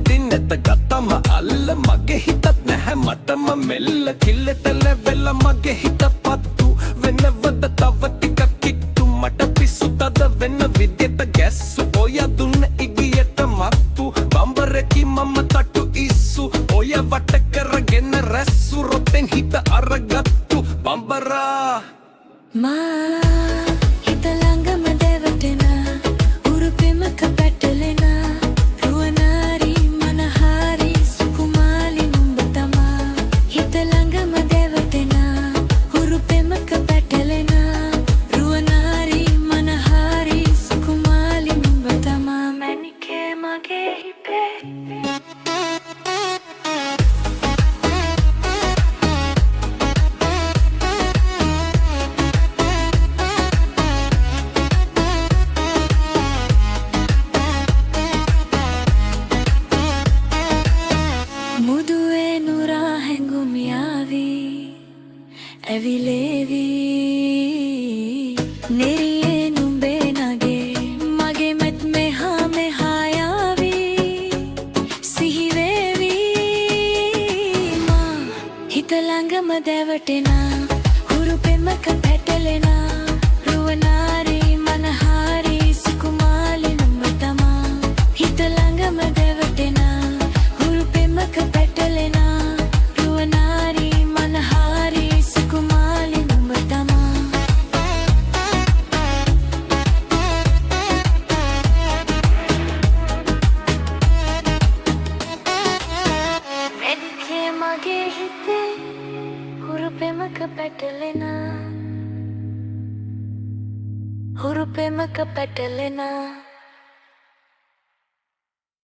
වදින් නැත ගත්තම අල්ල මගේ හිතත් නැහැ මටම මෙල්ල කිල්ලට ලැවෙල මගේ හිත පත්තු වෙනවද තව ටිකක් කිට්ටු මට පිස්සු තද වෙන විදියට ගැස්සු ඔය දුන්න ඉගියට මත්තු බම්බරකි මම තට්ටු ඉස්සු ඔය වට කරගෙන රැස්සු රොතෙන් හිත අරගත්තු බම්බරා මා හිත ළඟම දැවටෙන උරුපෙමක පැටලෙන රුවනාරි මනහාරි සුකුමාලි නුඹ තමා හිත ළඟම දැවටෙන උරුපෙමක පැටලෙන රුවනාරි මනහාරි සුකුමාලි නුඹ තමා මැනිකේ මගේ හිතේ මුදුවේ නුරා හැඟුමියාවි ඇවිලේවි නෙරියේ නුඹේ නගේ මගේ මෙත් මෙහා මෙහායාවි සිහිවේවි මා හිත ළඟම දැවටෙන හුරු පෙමක පැටලෙන රුවනාරි මනහාරි සුකුමාලි නුඹ තමා හිත ළඟම දැවටෙන හුරු පෙමක පැටලෙන රුවනාරි මනහාරි සුකුමාලි නුඹ තමා එනිකේ මගේ හිතේ හුරු පෙමක පැටලෙන හුරු පෙමක පැටලෙන